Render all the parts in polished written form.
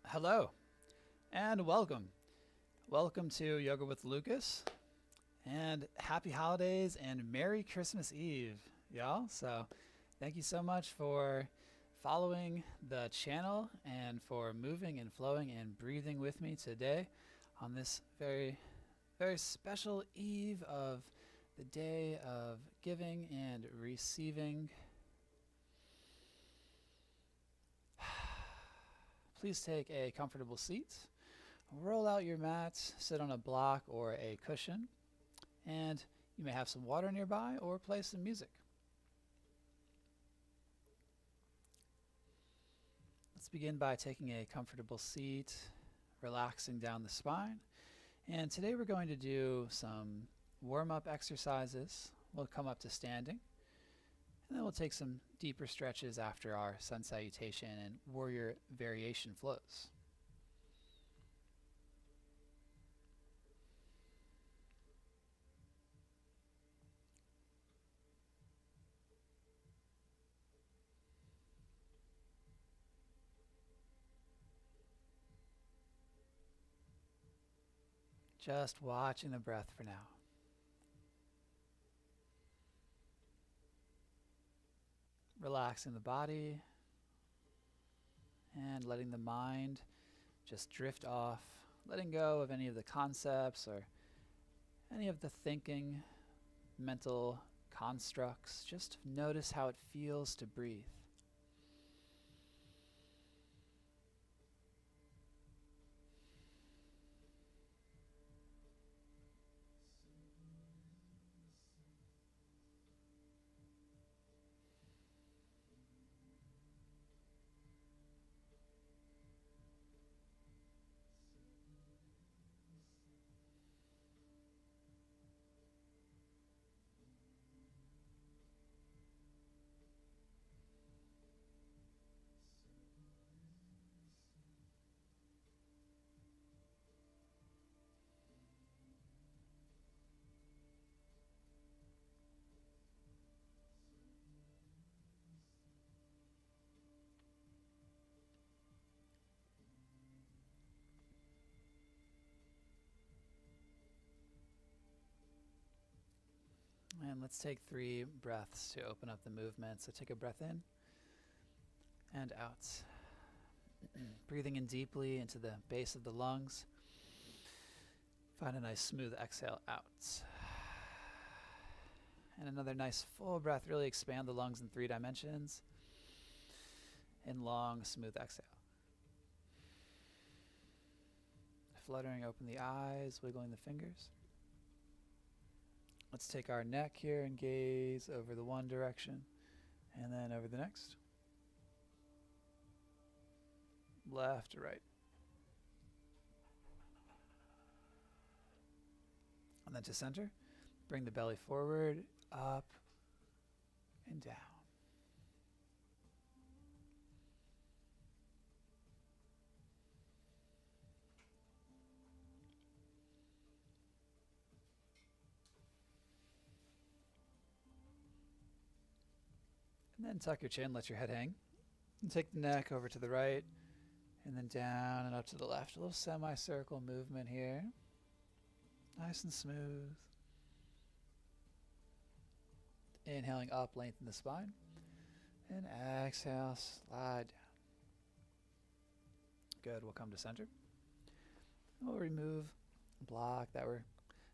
Hello and welcome. Welcome to Yoga with Lucas and happy holidays and Merry Christmas Eve, y'all. So, thank you so much for following the channel and for moving and flowing and breathing with me today on this very special eve of the day of giving and receiving. Please take a comfortable seat. Roll out your mat, sit on a block or a cushion, and you may have some water nearby or play some music. Let's begin by taking a comfortable seat, relaxing down the spine. And today we're going to do some warm-up exercises. We'll come up to standing, and then we'll take some deeper stretches after our sun salutation and warrior variation flows. Just watching the breath for now. Relaxing the body and letting the mind just drift off, letting go of any of the concepts or any of the thinking, mental constructs. Just notice how it feels to breathe. And let's take 3 breaths to open up the movement. So take a breath in and out. Breathing in deeply into the base of the lungs. Find a nice smooth exhale out. And another nice full breath. Really expand the lungs in 3 dimensions. In long, smooth exhale. Fluttering open the eyes, wiggling the fingers. Let's take our neck here and gaze over the one direction and then over the next. Left to right. And then to center. Bring the belly forward, up, and down. And then tuck your chin, let your head hang. And take the neck over to the right, and then down and up to the left. A little semicircle movement here. Nice and smooth. Inhaling up, lengthen the spine. And exhale, slide down. Good, we'll come to center. We'll remove the block that we're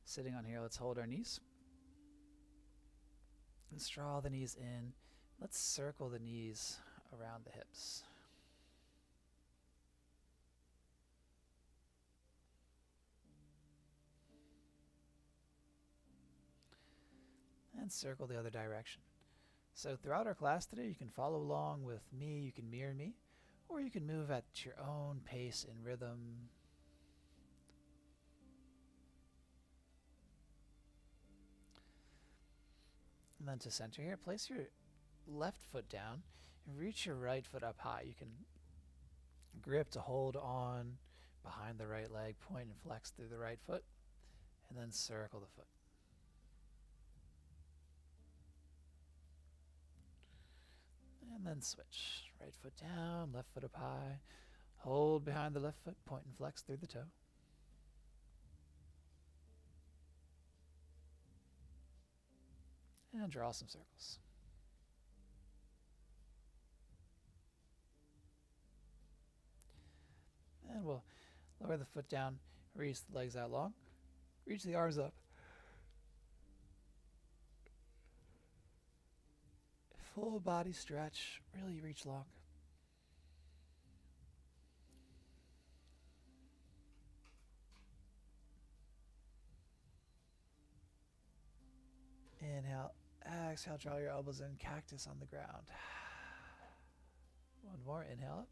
sitting on here. Let's hold our knees. Let's draw the knees in. Let's circle the knees around the hips. And circle the other direction. So throughout our class today, you can follow along with me, you can mirror me, or you can move at your own pace and rhythm. And then to center here, place your left foot down and reach your right foot up high. You can grip to hold on behind the right leg, point and flex through the right foot, and then circle the foot. And then switch. Right foot down, left foot up high. Hold behind the left foot, point and flex through the toe. And draw some circles. And we'll lower the foot down, reach the legs out long, reach the arms up. Full body stretch, really reach long. Inhale, exhale, draw your elbows in, cactus on the ground. One more, inhale up.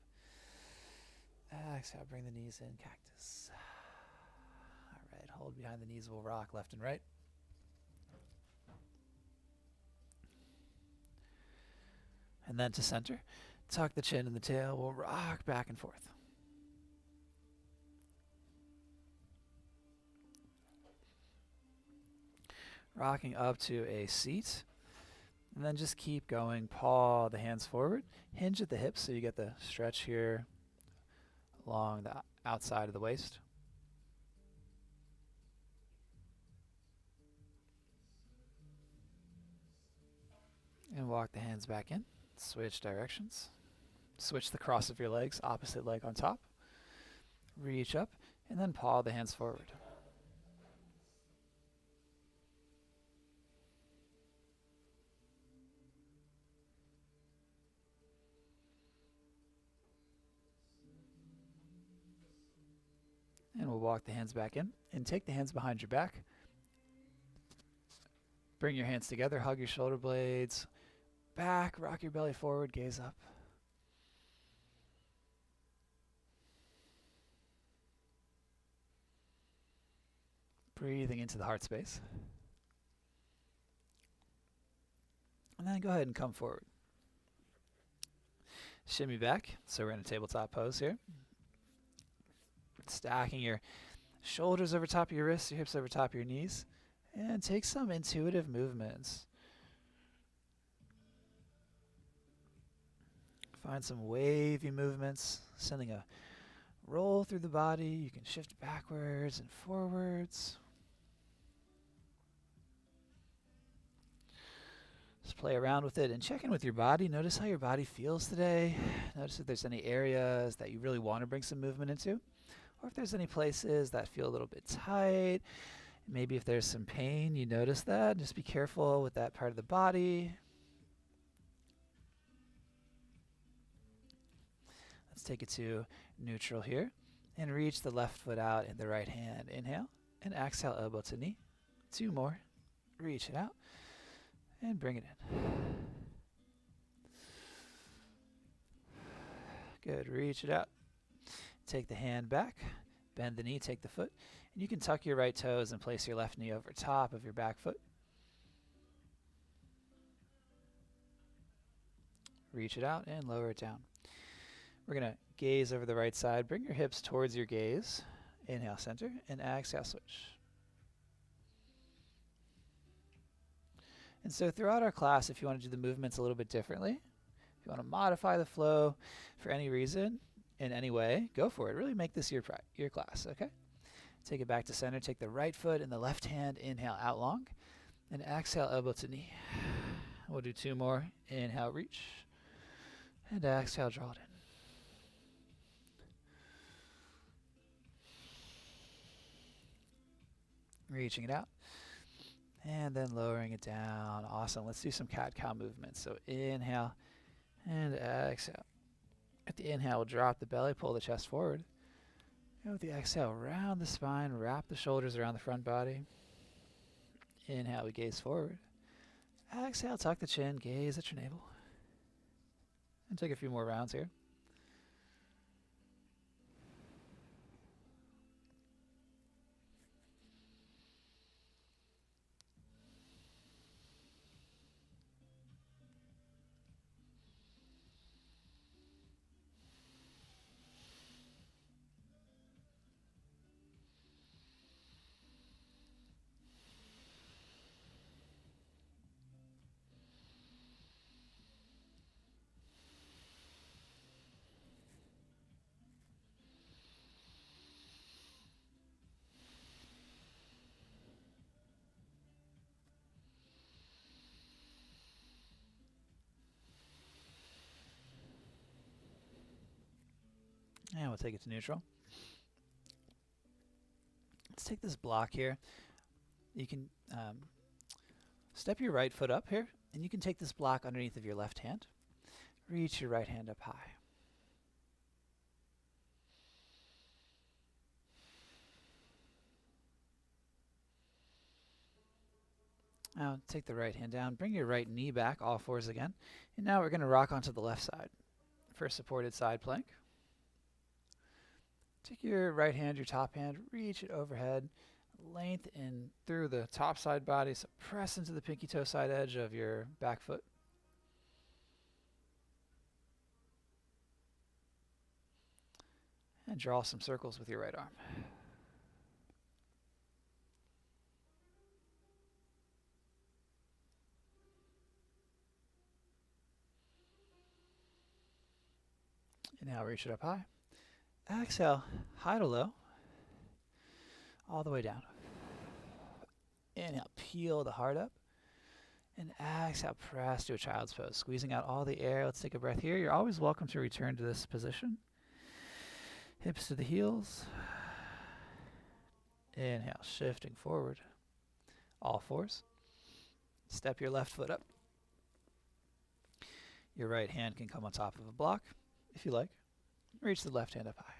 Exhale, bring the knees in, cactus. All right, hold behind the knees, we'll rock left and right. And then to center, tuck the chin and the tail, we'll rock back and forth. Rocking up to a seat. And then just keep going. Paw the hands forward. Hinge at the hips so you get the stretch here along the outside of the waist. And walk the hands back in. Switch directions. Switch the cross of your legs, opposite leg on top. Reach up, and then paw the hands forward. And we'll walk the hands back in and take the hands behind your back. Bring your hands together, hug your shoulder blades back, rock your belly forward, gaze up. Breathing into the heart space. And then go ahead and come forward. Shimmy back. So we're in a tabletop pose here. Stacking your shoulders over top of your wrists, your hips over top of your knees. And take some intuitive movements. Find some wavy movements, sending a roll through the body. You can shift backwards and forwards. Just play around with it and check in with your body. Notice how your body feels today. Notice if there's any areas that you really want to bring some movement into, or if there's any places that feel a little bit tight. Maybe if there's some pain, you notice that. Just be careful with that part of the body. Let's take it to neutral here and reach the left foot out in the right hand. Inhale and exhale, elbow to knee. 2 more. Reach it out and bring it in. Good. Reach it out. Take the hand back. Bend the knee. Take the foot. And you can tuck your right toes and place your left knee over top of your back foot. Reach it out and lower it down. We're going to gaze over the right side. Bring your hips towards your gaze. Inhale, center, and exhale, switch. And so throughout our class, if you want to do the movements a little bit differently, if you want to modify the flow for any reason, in any way, go for it. Really make this your class, okay? Take it back to center. Take the right foot and the left hand. Inhale, out long. And exhale, elbow to knee. We'll do 2 more. Inhale, reach. And exhale, draw it in. Reaching it out. And then lowering it down. Awesome. Let's do some cat-cow movements. So inhale and exhale. At the inhale, we'll drop the belly, pull the chest forward. And with the exhale, round the spine, wrap the shoulders around the front body. Inhale, we gaze forward. Exhale, tuck the chin, gaze at your navel. And take a few more rounds here. And we'll take it to neutral. Let's take this block here. You can step your right foot up here, and you can take this block underneath of your left hand. Reach your right hand up high. Now take the right hand down, bring your right knee back, all fours again. And now we're going to rock onto the left side for a supported side plank. Take your right hand, your top hand, reach it overhead, length in through the top side body, so press into the pinky toe side edge of your back foot. And draw some circles with your right arm. And now reach it up high. Exhale, high to low, all the way down. Inhale, peel the heart up. And exhale, press to a child's pose, squeezing out all the air. Let's take a breath here. You're always welcome to return to this position. Hips to the heels. Inhale, shifting forward. All fours. Step your left foot up. Your right hand can come on top of a block, if you like. Reach the left hand up high.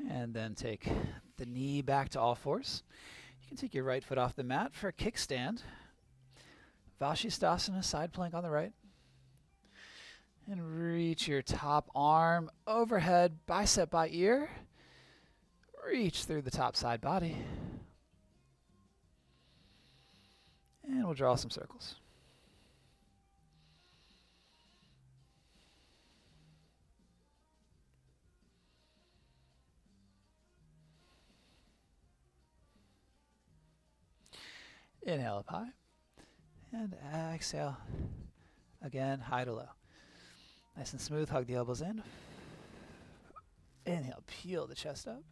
And then take the knee back to all fours. You can take your right foot off the mat for a kickstand. Vashisthasana, side plank on the right. And reach your top arm overhead, bicep by ear. Reach through the top side body. And we'll draw some circles. Inhale up high. And exhale. Again, high to low. Nice and smooth, hug the elbows in. Inhale, peel the chest up.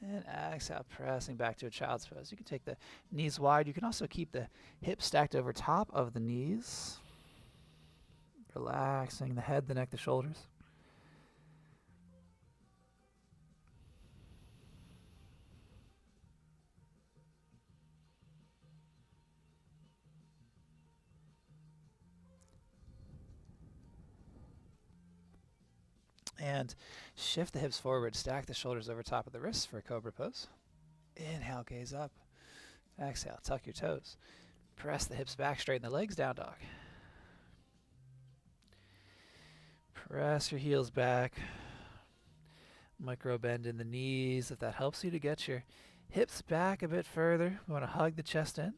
And exhale, pressing back to a child's pose. You can take the knees wide. You can also keep the hips stacked over top of the knees. Relaxing the head, the neck, the shoulders. And shift the hips forward, stack the shoulders over top of the wrists for a cobra pose. Inhale, gaze up. Exhale, tuck your toes. Press the hips back, straighten the legs, down dog. Press your heels back. Micro bend in the knees if that helps you to get your hips back a bit further. We want to hug the chest in.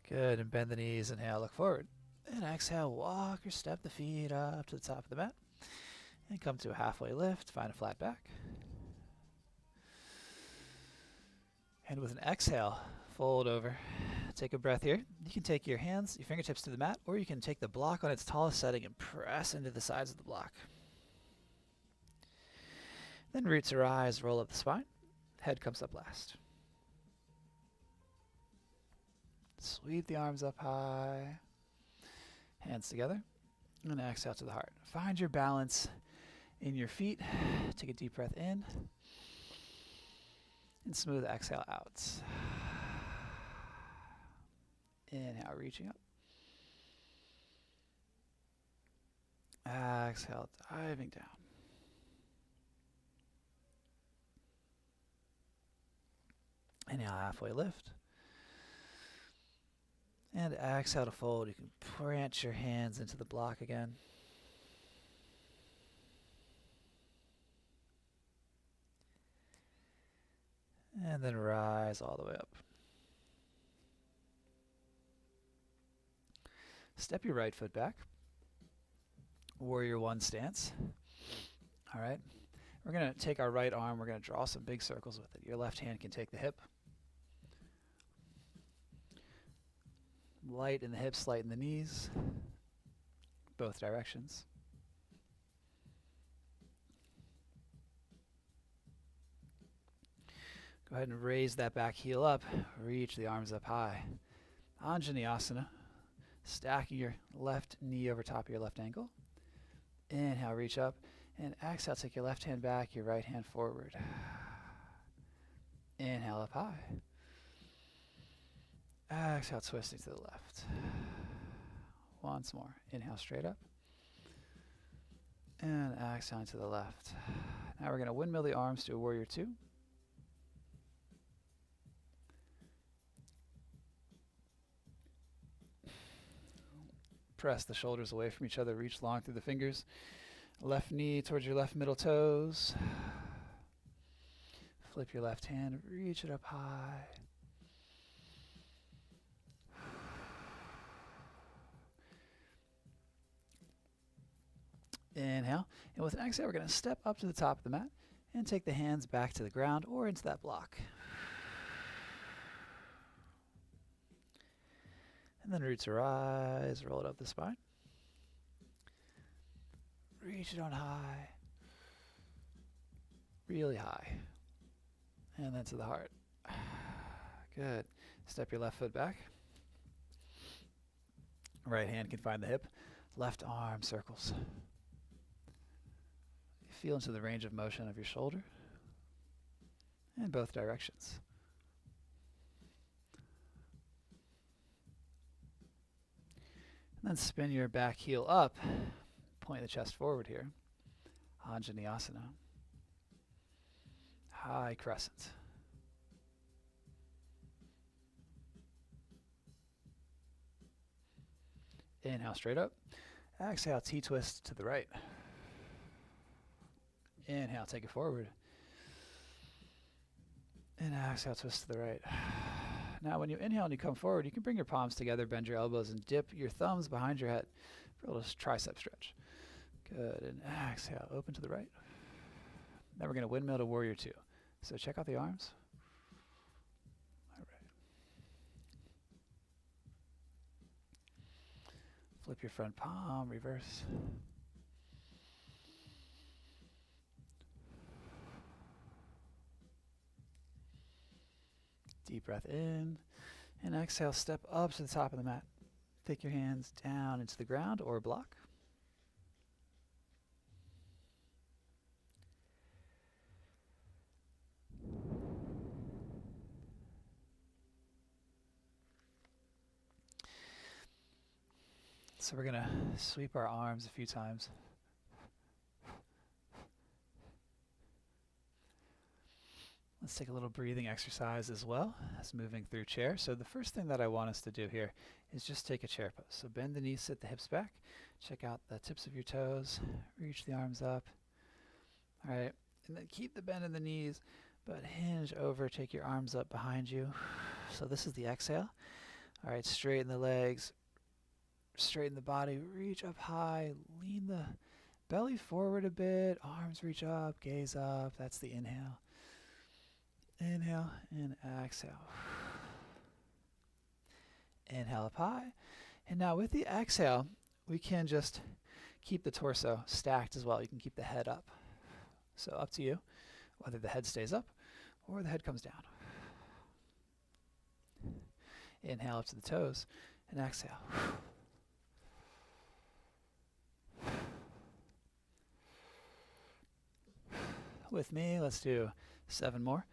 Good, and bend the knees. Inhale, look forward. And exhale, walk or step the feet up to the top of the mat. And come to a halfway lift, find a flat back. And with an exhale, fold over. Take a breath here. You can take your hands, your fingertips to the mat, or you can take the block on its tallest setting and press into the sides of the block. Then roots arise, roll up the spine. Head comes up last. Sweep the arms up high. Hands together. And exhale to the heart. Find your balance in your feet. Take a deep breath in. And smooth exhale out. Inhale, reaching up. Exhale, diving down. Inhale, halfway lift. And exhale to fold. You can plant your hands into the block again. And then rise all the way up. Step your right foot back. Warrior one stance. All right. We're going to take our right arm. We're going to draw some big circles with it. Your left hand can take the hip. Light in the hips, light in the knees. Both directions. Go ahead and raise that back heel up. Reach the arms up high. Anjaneyasana. Stacking your left knee over top of your left ankle. Inhale, reach up. And exhale, take your left hand back, your right hand forward. Inhale up high. Exhale, twisting to the left. Once more. Inhale straight up. And exhale to the left. Now we're going to windmill the arms to a warrior two. Press the shoulders away from each other. Reach long through the fingers. Left knee towards your left middle toes. Flip your left hand. Reach it up high. Inhale. And with an exhale, we're going to step up to the top of the mat and take the hands back to the ground or into that block. And then root to rise, roll it up the spine. Reach it on high. Really high. And then to the heart. Good. Step your left foot back. Right hand can find the hip. Left arm circles. Feel into the range of motion of your shoulder in both directions. And then spin your back heel up. Point the chest forward here. Anjaneyasana. High crescent. Inhale straight up. Exhale, T-twist to the right. Inhale, take it forward. And exhale, twist to the right. Now when you inhale and you come forward, you can bring your palms together, bend your elbows, and dip your thumbs behind your head for a little tricep stretch. Good. And exhale, open to the right. Then we're going to windmill to warrior two. So check out the arms. All right. Flip your front palm, reverse. Deep breath in, and exhale, step up to the top of the mat. Take your hands down into the ground or block. So we're going to sweep our arms a few times. Let's take a little breathing exercise as well as moving through chair. So the first thing that I want us to do here is just take a chair pose. So bend the knees, sit the hips back. Check out the tips of your toes. Reach the arms up. All right. And then keep the bend in the knees, but hinge over. Take your arms up behind you. So this is the exhale. All right. Straighten the legs. Straighten the body. Reach up high. Lean the belly forward a bit. Arms reach up. Gaze up. That's the inhale. Inhale and exhale. Inhale up high. And now with the exhale, we can just keep the torso stacked as well. You can keep the head up. So up to you, whether the head stays up or the head comes down. Inhale up to the toes and exhale. With me, let's do 7 more.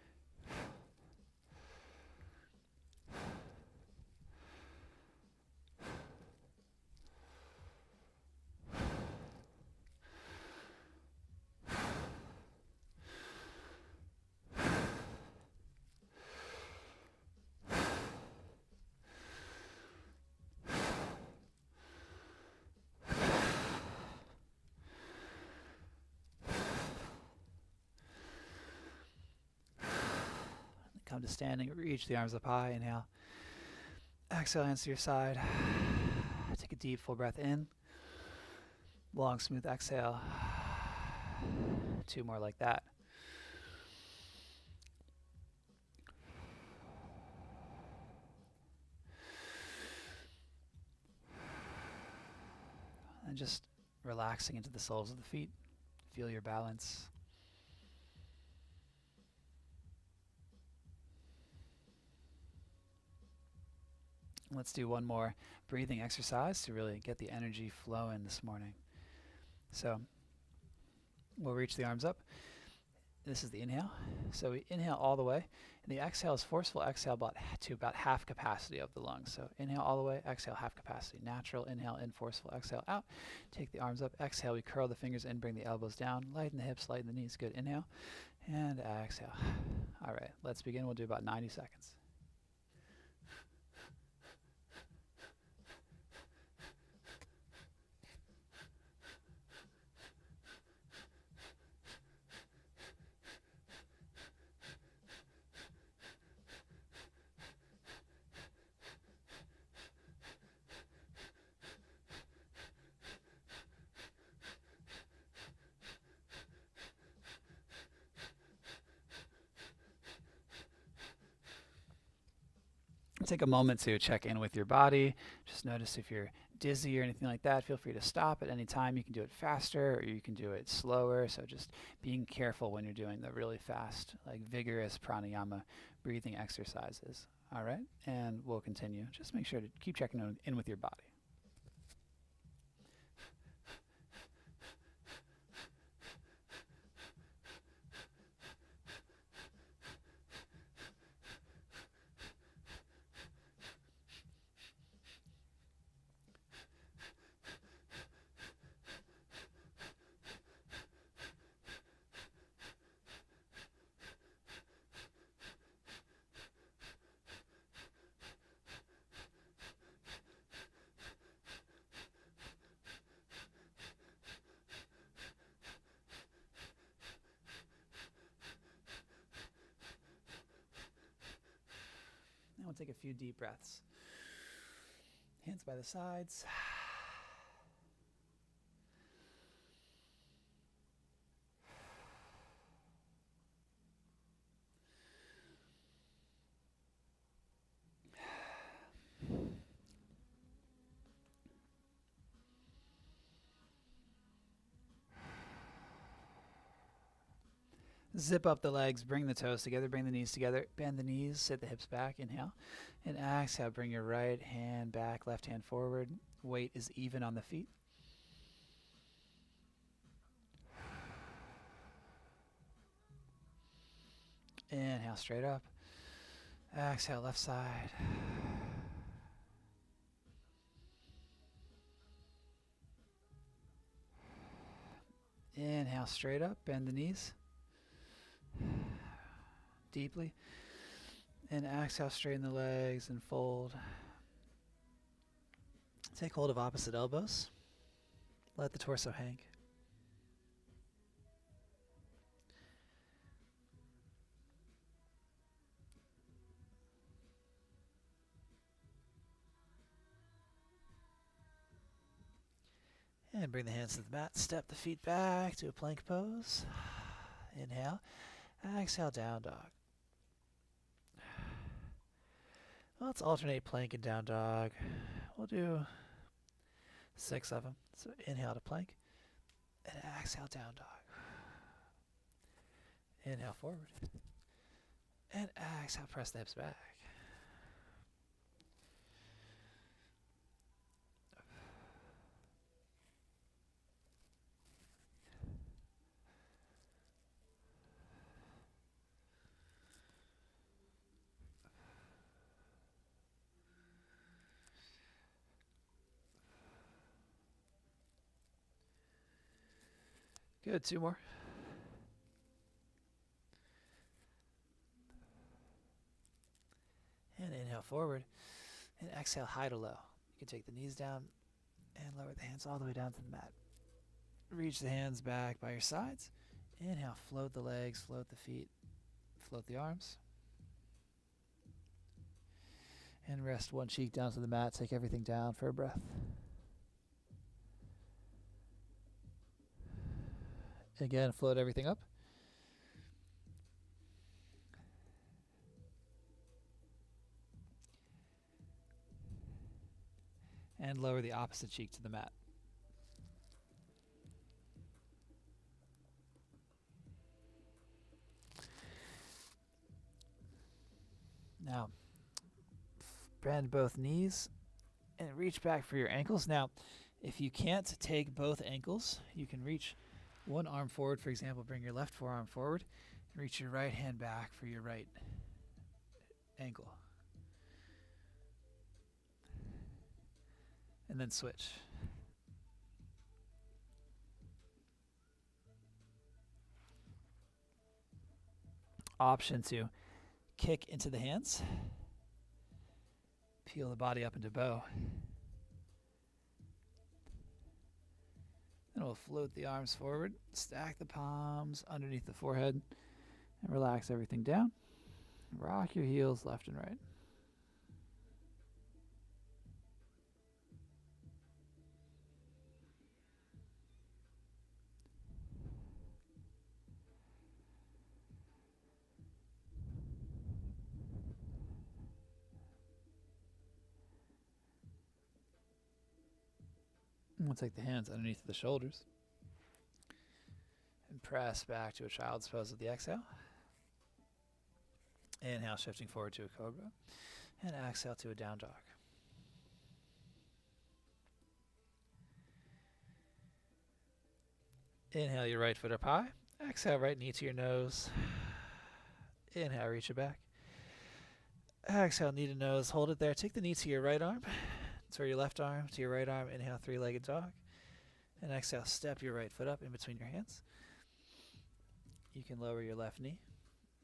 Come to standing, reach the arms up high, inhale. Exhale, hands to your side. Take a deep, full breath in. Long, smooth exhale. 2 more like that. And just relaxing into the soles of the feet. Feel your balance. Let's do one more breathing exercise to really get the energy flowing this morning. So we'll reach the arms up. This is the inhale. So we inhale all the way. And the exhale is forceful exhale to about half capacity of the lungs. So inhale all the way, exhale half capacity. Natural inhale in, forceful exhale out. Take the arms up. Exhale, we curl the fingers in, bring the elbows down. Lighten the hips, lighten the knees. Good. Inhale and exhale. All right, let's begin. We'll do about 90 seconds. Take a moment to check in with your body. Just notice if you're dizzy or anything like that. Feel free to stop at any time. You can do it faster or you can do it slower. So just being careful when you're doing the really fast, like vigorous pranayama breathing exercises. All right, and we'll continue. Just make sure to keep checking in with your body. And we'll take a few deep breaths. Hands by the sides. Zip up the legs, bring the toes together, bring the knees together, bend the knees, sit the hips back, inhale. And exhale, bring your right hand back, left hand forward. Weight is even on the feet. Inhale, straight up. Exhale, left side. Inhale, straight up, bend the knees. Deeply. And exhale, straighten the legs and fold. Take hold of opposite elbows. Let the torso hang. And bring the hands to the mat. Step the feet back to a plank pose. Inhale. Exhale, down dog. Let's alternate plank and down dog. We'll do 6 of them. So inhale to plank. And exhale, down dog. Inhale forward. And exhale, press the hips back. Good, 2 more. And inhale forward. And exhale high to low. You can take the knees down and lower the hands all the way down to the mat. Reach the hands back by your sides. Inhale, float the legs, float the feet, float the arms. And rest one cheek down to the mat. Take everything down for a breath. Again, float everything up. And lower the opposite cheek to the mat. Now, bend both knees and reach back for your ankles. Now, if you can't take both ankles, you can reach one arm forward. For example, bring your left forearm forward and reach your right hand back for your right ankle. And then switch. Option to kick into the hands. Peel the body up into bow. Then we'll float the arms forward, stack the palms underneath the forehead, and relax everything down. Rock your heels left and right. We'll take the hands underneath the shoulders and press back to a child's pose with the exhale. Inhale, shifting forward to a cobra, and exhale to a down dog. Inhale, your right foot up high. Exhale, right knee to your nose. Inhale, reach it back. Exhale, knee to nose. Hold it there. Take the knee to your right arm. Or your left arm to your right arm. Inhale, three-legged dog. And exhale, step your right foot up in between your hands. You can lower your left knee.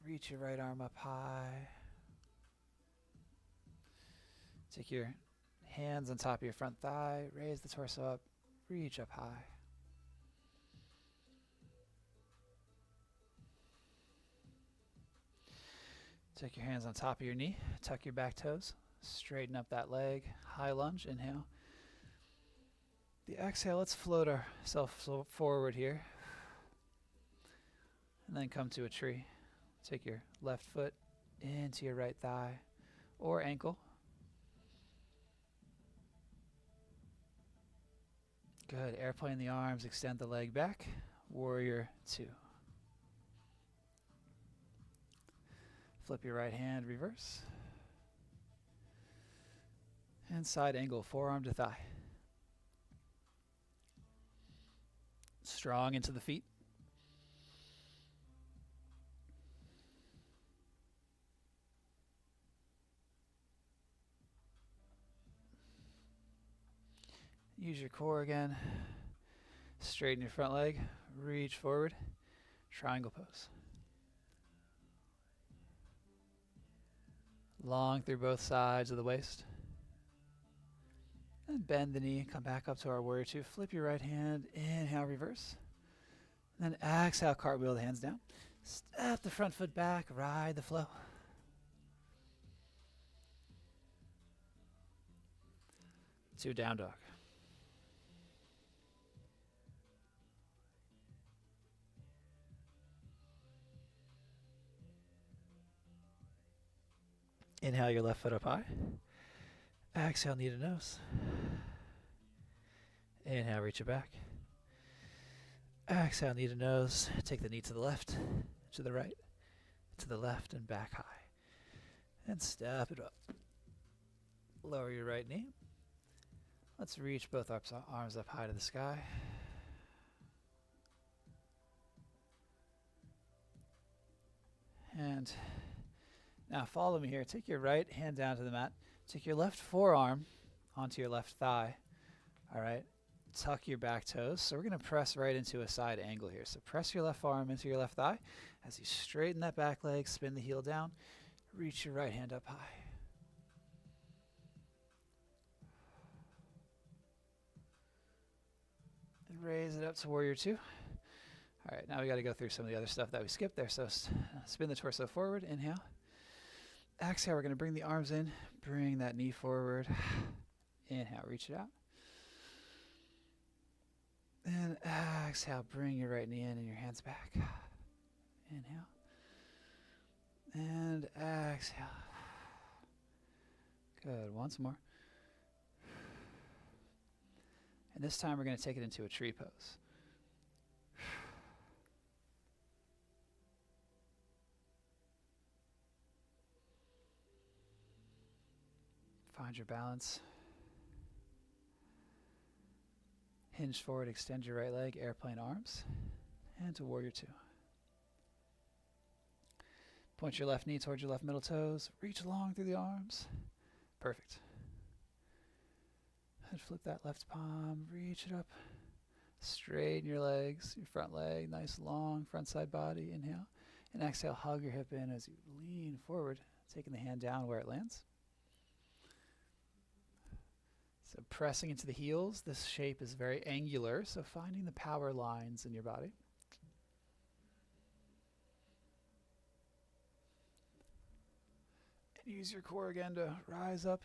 Reach your right arm up high. Take your hands on top of your front thigh. Raise the torso up. Reach up high. Take your hands on top of your knee. Tuck your back toes. Straighten up that leg. High lunge. Inhale. The exhale, let's float ourselves forward here. And then come to a tree. Take your left foot into your right thigh or ankle. Good. Airplane the arms. Extend the leg back. Warrior two. Flip your right hand, reverse. And side angle, forearm to thigh. Strong into the feet. Use your core again. Straighten your front leg. Reach forward. Triangle pose. Long through both sides of the waist. And bend the knee, come back up to our warrior two. Flip your right hand, inhale, reverse. And then exhale, cartwheel the hands down. Step the front foot back, ride the flow. To down dog. Inhale your left foot up high. Exhale, knee to nose. Inhale, reach it back. Exhale, knee to nose. Take the knee to the left, to the right, to the left, and back high. And step it up. Lower your right knee. Let's reach both arms up high to the sky. And now follow me here. Take your right hand down to the mat. Take your left forearm onto your left thigh. All right. Tuck your back toes. So we're going to press right into a side angle here. So press your left forearm into your left thigh. As you straighten that back leg, spin the heel down. Reach your right hand up high. And raise it up to warrior two. All right, now we got to go through some of the other stuff that we skipped there. So spin the torso forward. Inhale. Exhale, we're going to bring the arms in. Bring that knee forward. Inhale, reach it out. And exhale, bring your right knee in and your hands back. Inhale. And exhale. Good. Once more. And this time we're going to take it into a tree pose. Find your balance. Hinge forward, extend your right leg, airplane arms, and to warrior two. Point your left knee towards your left middle toes. Reach long through the arms. Perfect. And flip that left palm. Reach it up. Straighten your legs, your front leg. Nice long front side body. Inhale. And exhale, hug your hip in as you lean forward, taking the hand down where it lands. So pressing into the heels. This shape is very angular, so finding the power lines in your body. Use your core again to rise up,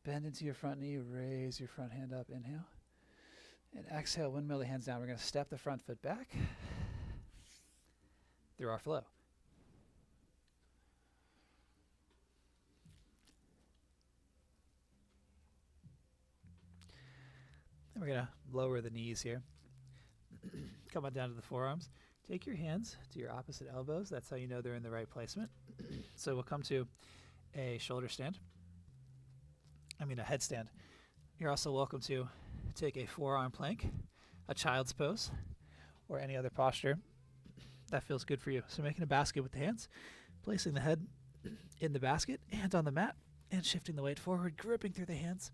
bend into your front knee, raise your front hand up, inhale. And exhale, windmill the hands down. We're going to step the front foot back through our flow. And we're going to lower the knees here. Come on down to the forearms. Take your hands to your opposite elbows. That's how you know they're in the right placement. So we'll come to a shoulder stand. A headstand. You're also welcome to take a forearm plank, a child's pose, or any other posture that feels good for you. So making a basket with the hands, placing the head in the basket and on the mat, and shifting the weight forward, gripping through the hands,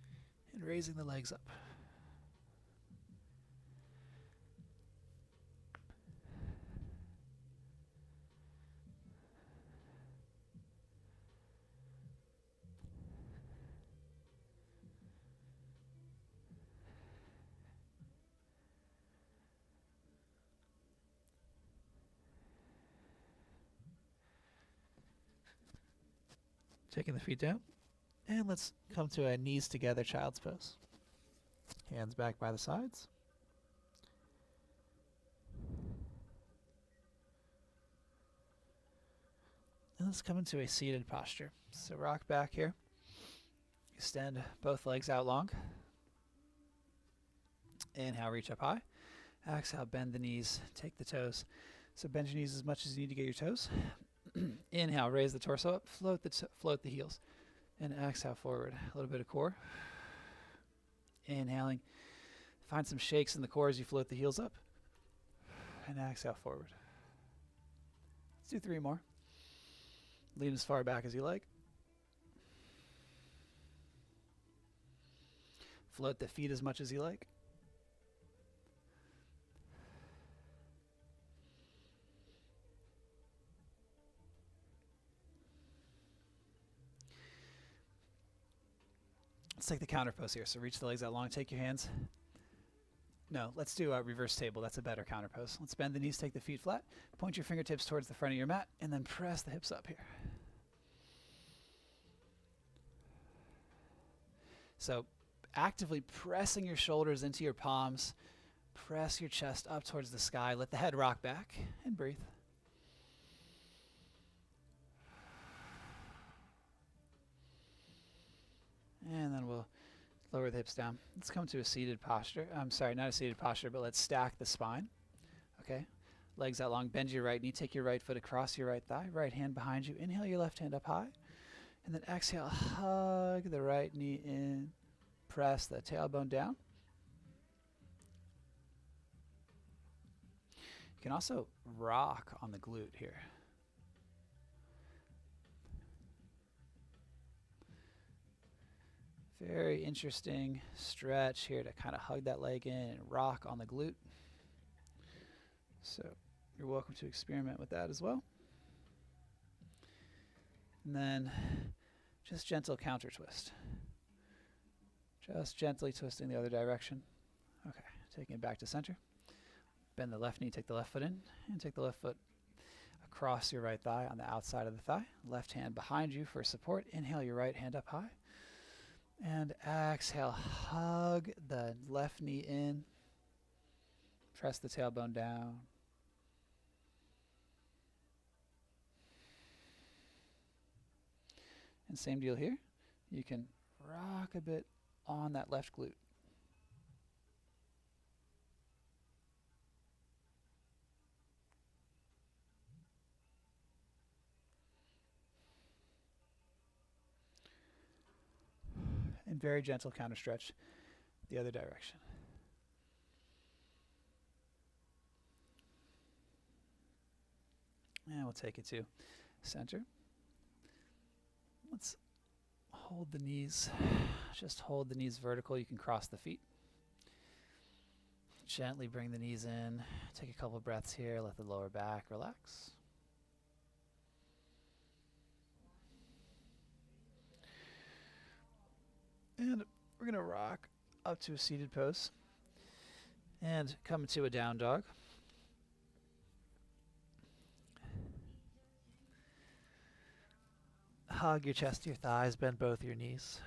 and raising the legs up. Taking the feet down, and let's come to a knees together child's pose. Hands back by the sides. And let's come into a seated posture. So rock back here. Extend both legs out long. Inhale, reach up high. Exhale, bend the knees, take the toes. So bend your knees as much as you need to get your toes. Inhale, raise the torso up, float the heels. And exhale forward. A little bit of core. Inhaling. Find some shakes in the core as you float the heels up. And exhale forward. Let's do 3 more. Lean as far back as you like. Float the feet as much as you like. Let's take the counter pose here. So reach the legs out long, take your hands. No, let's do a reverse table. That's a better counter pose. Let's bend the knees, take the feet flat, point your fingertips towards the front of your mat, and then press the hips up here. So actively pressing your shoulders into your palms, press your chest up towards the sky, let the head rock back, and breathe. And then we'll lower the hips down. Let's come to a seated posture. I'm sorry, not a seated posture, but let's stack the spine. Okay? Legs out long. Bend your right knee. Take your right foot across your right thigh. Right hand behind you. Inhale your left hand up high. And then exhale, hug the right knee in. Press the tailbone down. You can also rock on the glute here. Very interesting stretch here to kind of hug that leg in and rock on the glute. So you're welcome to experiment with that as well. And then just gentle counter twist. Just gently twisting the other direction. Okay, taking it back to center. Bend the left knee, take the left foot in, and take the left foot across your right thigh on the outside of the thigh. Left hand behind you for support. Inhale your right hand up high. And exhale, hug the left knee in. Press the tailbone down. And same deal here. You can rock a bit on that left glute. And very gentle counter stretch the other direction. And we'll take it to center. Let's hold the knees. Just hold the knees vertical. You can cross the feet. Gently bring the knees in. Take a couple breaths here. Let the lower back relax. And we're going to rock up to a seated pose and come into a down dog. Hug your chest to your thighs, bend both your knees.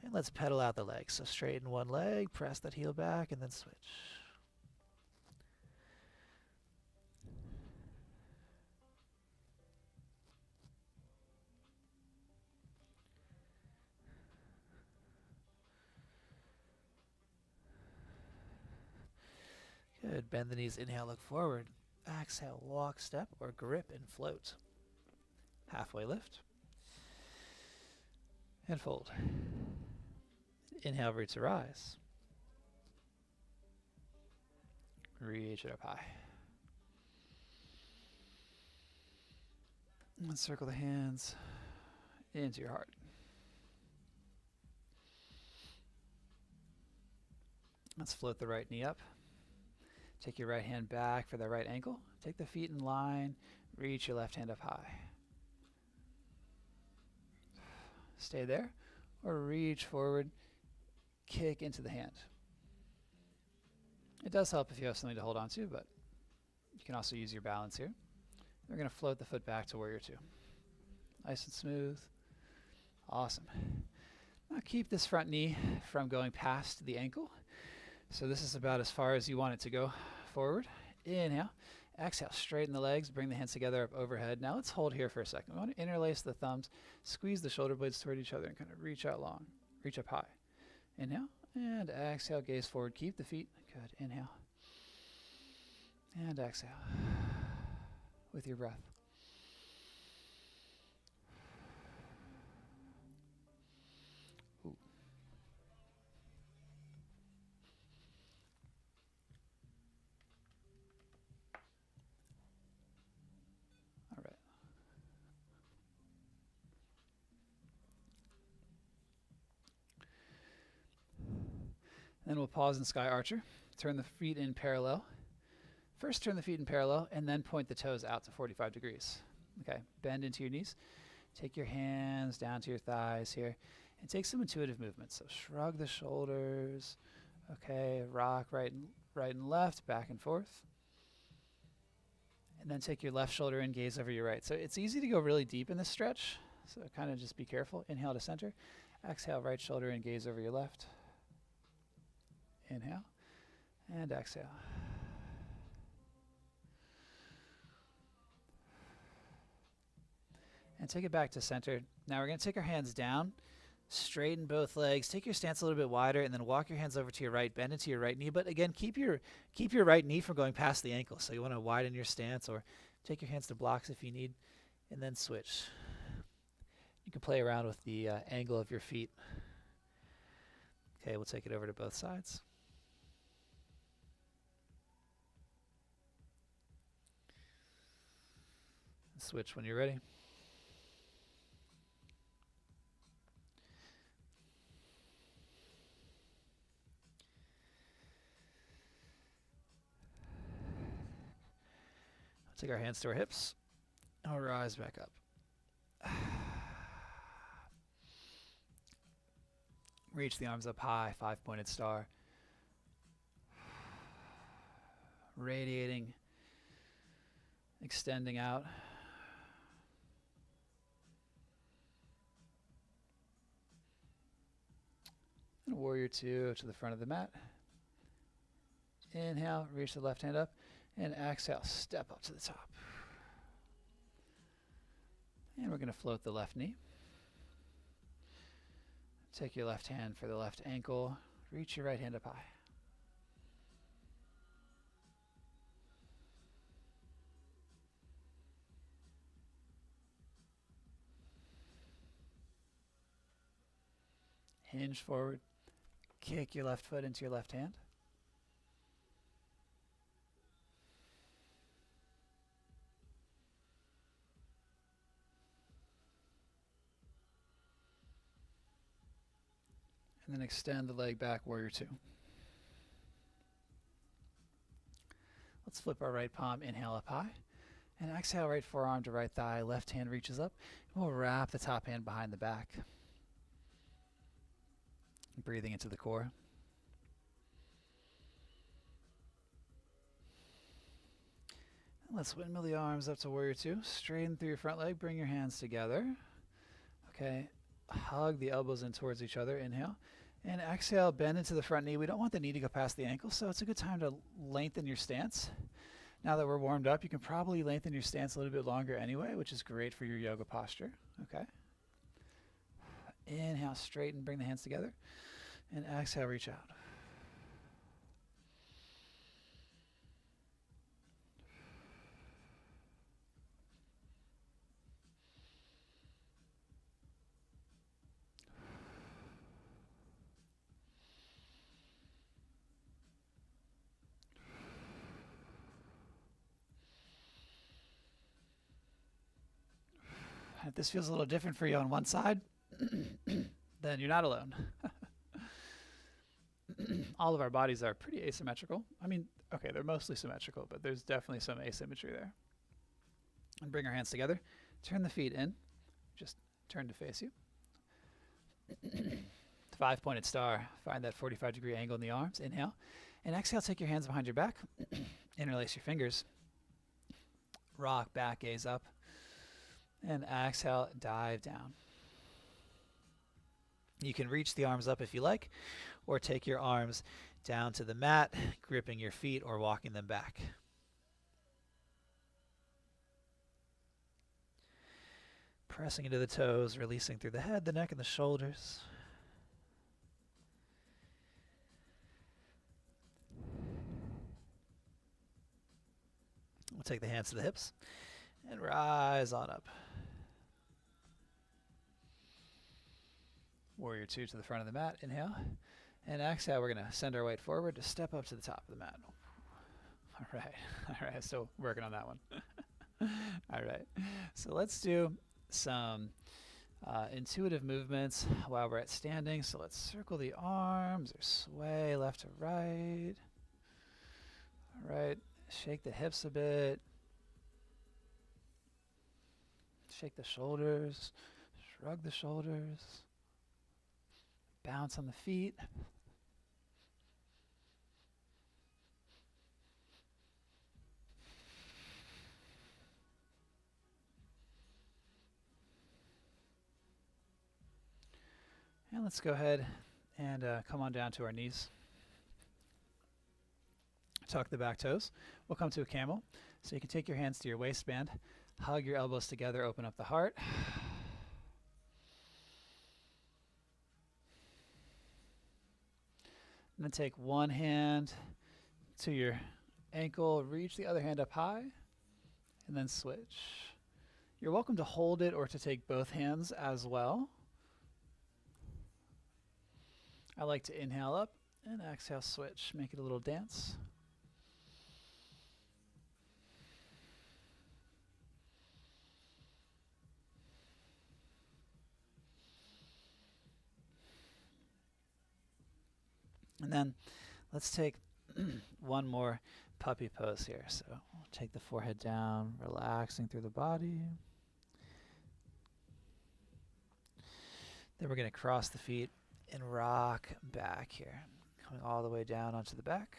And let's pedal out the legs. So straighten one leg, press that heel back, and then switch. Good. Bend the knees. Inhale, look forward. Exhale, walk, step, or grip and float. Halfway lift. And fold. Inhale, root to rise. Reach it up high. And circle the hands into your heart. Let's float the right knee up. Take your right hand back for the right ankle. Take the feet in line. Reach your left hand up high. Stay there. Or reach forward. Kick into the hand. It does help if you have something to hold on to, but you can also use your balance here. We're going to float the foot back to warrior two. Nice and smooth. Awesome. Now keep this front knee from going past the ankle. So this is about as far as you want it to go forward. Inhale. Exhale. Straighten the legs. Bring the hands together up overhead. Now let's hold here for a second. We want to interlace the thumbs. Squeeze the shoulder blades toward each other and kind of reach out long. Reach up high. Inhale. And exhale. Gaze forward. Keep the feet. Good. Inhale. And exhale. With your breath. Ooh. All right. Then we'll pause in Sky Archer. Turn the feet in parallel. First turn the feet in parallel and then point the toes out to 45 degrees. Okay, bend into your knees. Take your hands down to your thighs here and take some intuitive movements. So shrug the shoulders. Okay, rock right and left, back and forth. And then take your left shoulder in, gaze over your right. So it's easy to go really deep in this stretch. So kind of just be careful. Inhale to center. Exhale, right shoulder in, gaze over your left. Inhale and exhale. And take it back to center. Now we're going to take our hands down, straighten both legs, take your stance a little bit wider, and then walk your hands over to your right, bend into your right knee. But again, keep your right knee from going past the ankle. So you want to widen your stance or take your hands to blocks if you need, and then switch. You can play around with the angle of your feet. Okay, we'll take it over to both sides. Switch when you're ready. Take our hands to our hips. I'll rise back up. Reach the arms up high, 5-pointed star. Radiating, extending out. And warrior two to the front of the mat. Inhale, reach the left hand up, and exhale, step up to the top. And we're going to float the left knee. Take your left hand for the left ankle, reach your right hand up high. Hinge forward, kick your left foot into your left hand. And then extend the leg back, warrior two. Let's flip our right palm, inhale up high. And exhale, right forearm to right thigh, left hand reaches up. And we'll wrap the top hand behind the back. Breathing into the core. And let's windmill the arms up to warrior two. Straighten through your front leg, bring your hands together. Okay, hug the elbows in towards each other, inhale. And exhale, bend into the front knee. We don't want the knee to go past the ankle, so it's a good time to lengthen your stance. Now that we're warmed up, you can probably lengthen your stance a little bit longer anyway, which is great for your yoga posture. Okay. Inhale, straighten, bring the hands together. And exhale, reach out. If this feels a little different for you on one side, then you're not alone. All of our bodies are pretty asymmetrical. I mean, okay, they're mostly symmetrical, but there's definitely some asymmetry there. And bring our hands together. Turn the feet in. Just turn to face you. 5-pointed star. Find that 45-degree angle in the arms. Inhale. And exhale, take your hands behind your back. Interlace your fingers. Rock back, gaze up. And exhale, dive down. You can reach the arms up if you like, or take your arms down to the mat, gripping your feet or walking them back. Pressing into the toes, releasing through the head, the neck, and the shoulders. We'll take the hands to the hips and rise on up. Warrior two to the front of the mat. Inhale. And exhale, we're going to send our weight forward to step up to the top of the mat. All right. All right. So working on that one. All right. So let's do some intuitive movements while we're at standing. So let's circle the arms or sway left to right. All right. Shake the hips a bit. Shake the shoulders. Shrug the shoulders. Bounce on the feet. And let's go ahead and come on down to our knees. Tuck the back toes. We'll come to a camel. So you can take your hands to your waistband. Hug your elbows together. Open up the heart. And then take one hand to your ankle, reach the other hand up high, and then switch. You're welcome to hold it or to take both hands as well. I like to inhale up and exhale, switch. Make it a little dance. And then let's take one more puppy pose here. So we'll take the forehead down, relaxing through the body. Then we're going to cross the feet and rock back here, coming all the way down onto the back.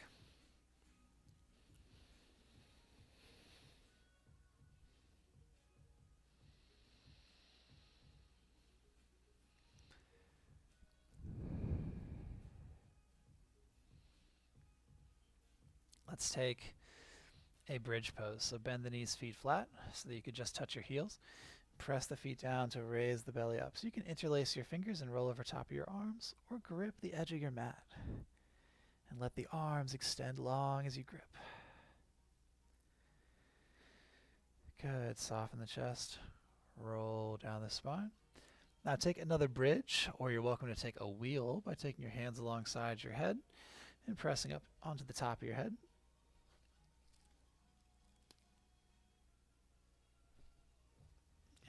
let's take a bridge pose. So bend the knees, feet flat, so that you could just touch your heels. Press the feet down to raise the belly up. So you can interlace your fingers and roll over top of your arms, or grip the edge of your mat. And let the arms extend long as you grip. Good. Soften the chest. Roll down the spine. Now take another bridge, or you're welcome to take a wheel by taking your hands alongside your head and pressing up onto the top of your head.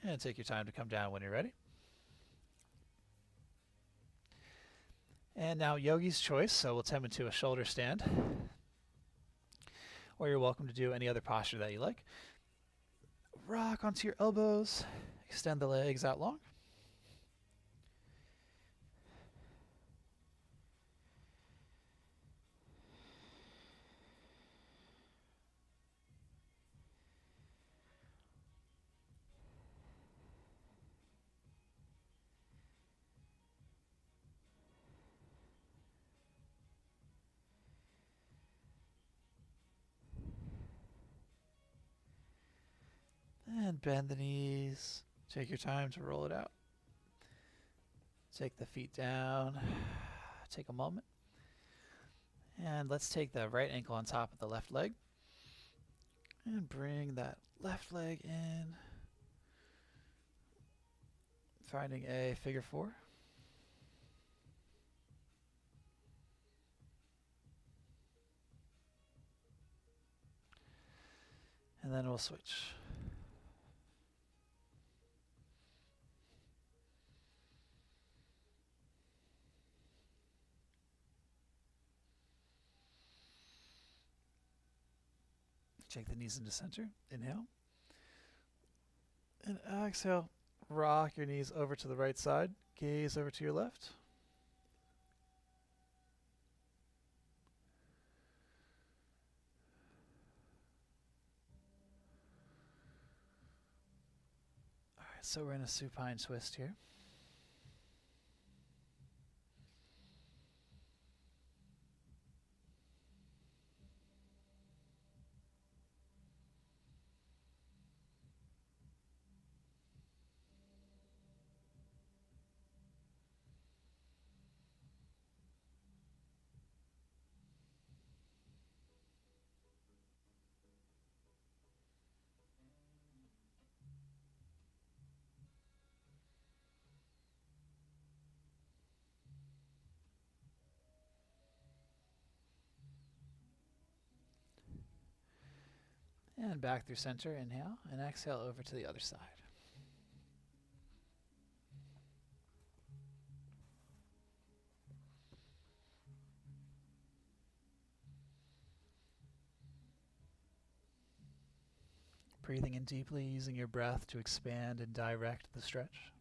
And take your time to come down when you're ready. And now yogi's choice, so we'll come into a shoulder stand. Or you're welcome to do any other posture that you like. Rock onto your elbows. Extend the legs out long. And bend the knees. Take your time to roll it out. Take the feet down. Take a moment. And let's take the right ankle on top of the left leg. And bring that left leg in. Finding a figure four. And then we'll switch. Take the knees into center. Inhale. And exhale. Rock your knees over to the right side. Gaze over to your left. All right, so we're in a supine twist here. And back through center. Inhale. And exhale over to the other side. Breathing in deeply, using your breath to expand and direct the stretch.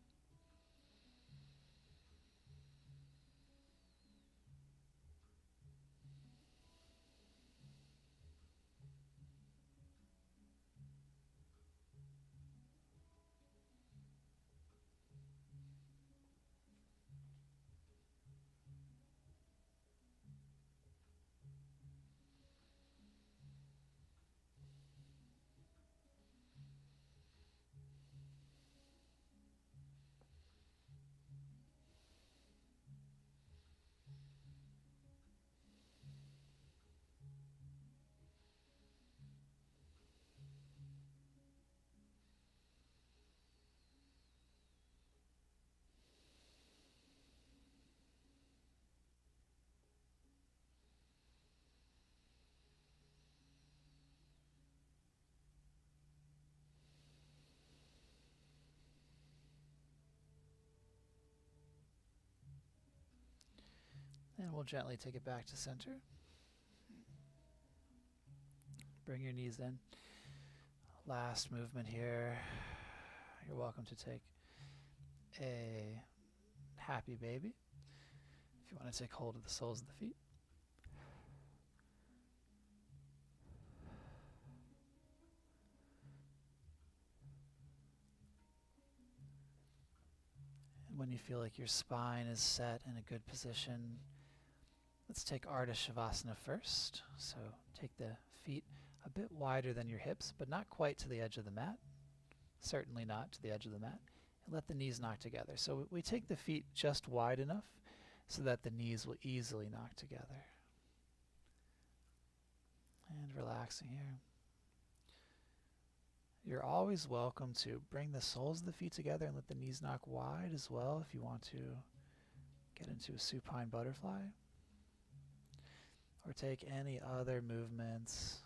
And we'll gently take it back to center. Bring your knees in. Last movement here. You're welcome to take a happy baby. If you want to take hold of the soles of the feet. And when you feel like your spine is set in a good position, Let's take Ardha Shavasana first. So take the feet a bit wider than your hips, but not quite to the edge of the mat. Certainly not to the edge of the mat. And let the knees knock together. So we take the feet just wide enough so that the knees will easily knock together. And relaxing here. You're always welcome to bring the soles of the feet together and let the knees knock wide as well if you want to get into a supine butterfly. Or take any other movements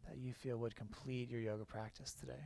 that you feel would complete your yoga practice today.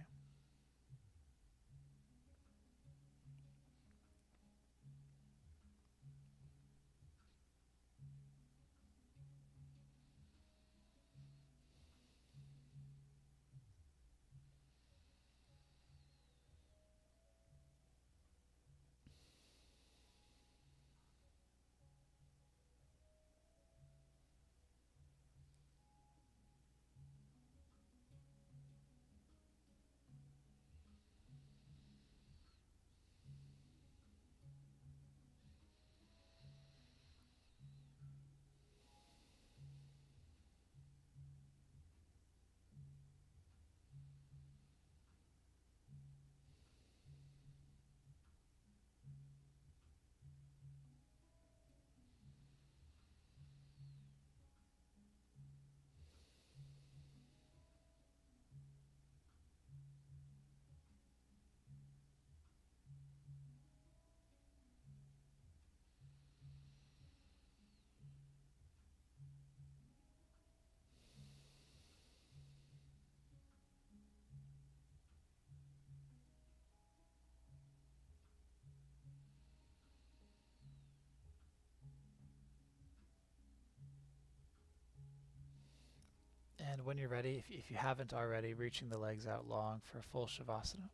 And when you're ready, if you haven't already, reaching the legs out long for a full Shavasana.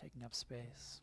Taking up space.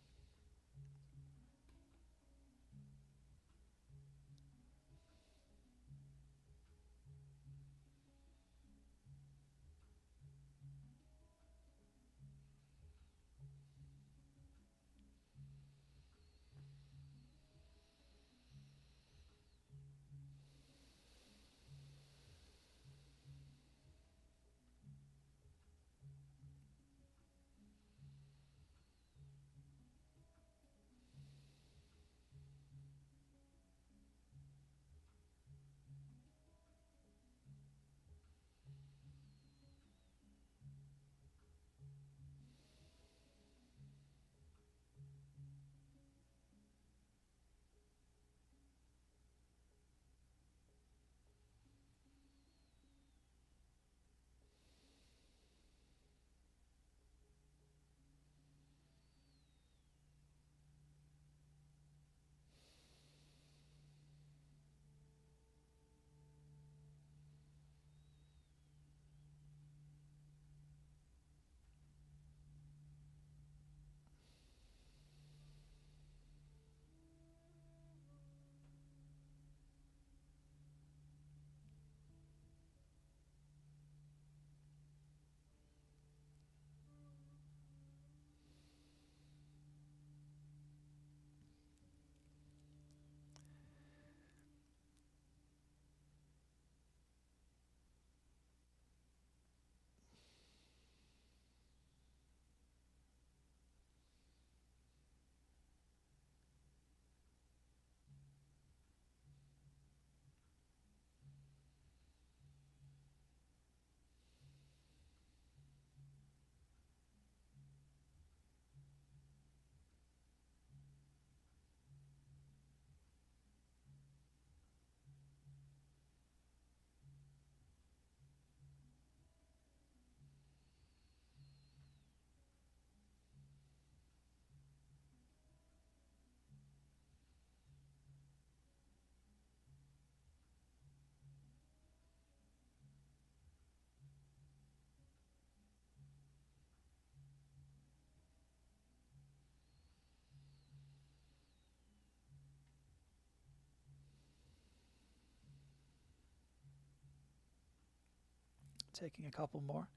Taking a couple more.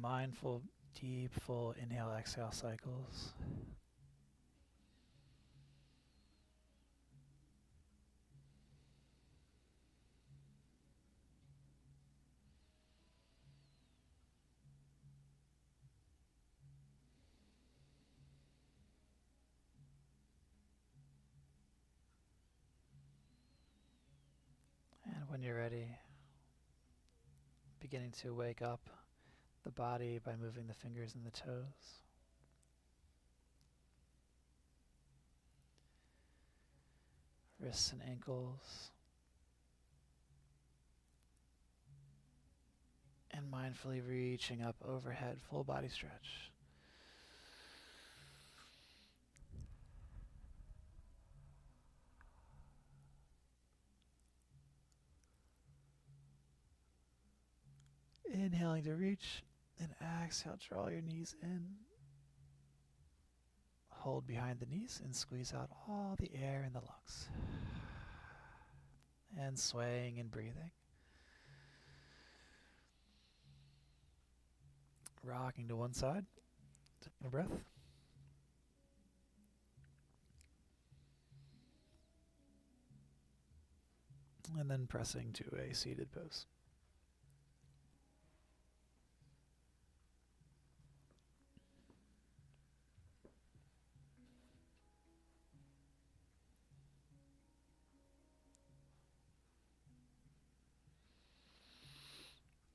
Mindful, deep, full inhale, exhale cycles. when you're ready, beginning to wake up the body by moving the fingers and the toes. Wrists and ankles. And mindfully reaching up overhead, full body stretch. Inhaling to reach, and exhale, draw your knees in. Hold behind the knees and squeeze out all the air in the lungs. And swaying and breathing. Rocking to one side. Taking a breath. And then pressing to a seated pose.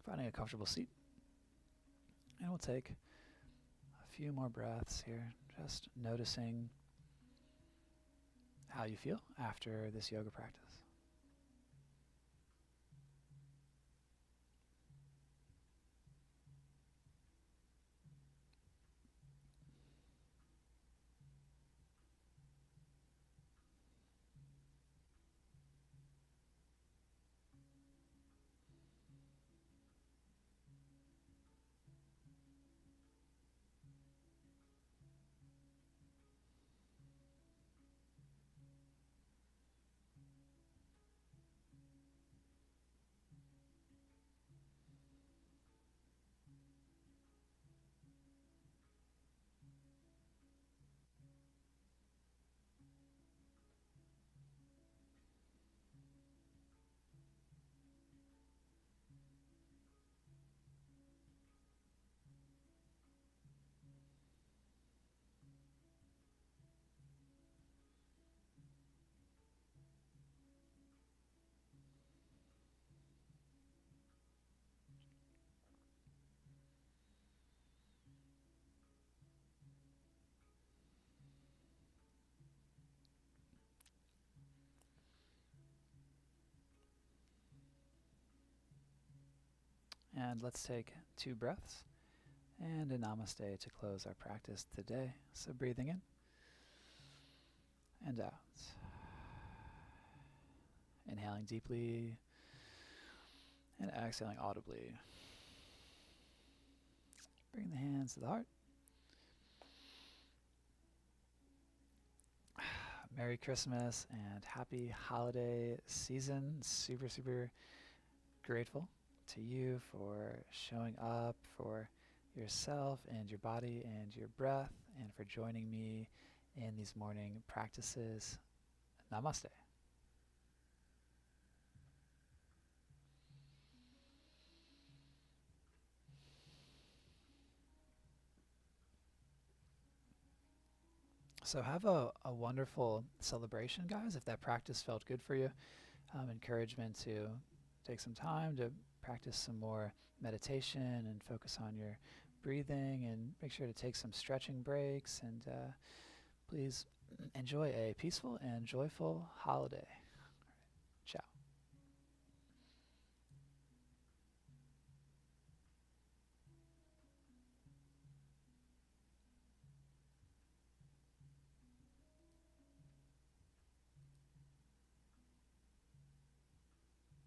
Finding a comfortable seat. And we'll take a few more breaths here, just noticing how you feel after this yoga practice. And let's take 2 breaths and a namaste to close our practice today. So breathing in and out. Inhaling deeply and exhaling audibly. Bring the hands to the heart. Merry Christmas and happy holiday season. Super, super grateful to you for showing up for yourself and your body and your breath, and for joining me in these morning practices. Namaste. So have a wonderful celebration, guys. If that practice felt good for you, encouragement to take some time to practice some more meditation and focus on your breathing, and make sure to take some stretching breaks, and please enjoy a peaceful and joyful holiday.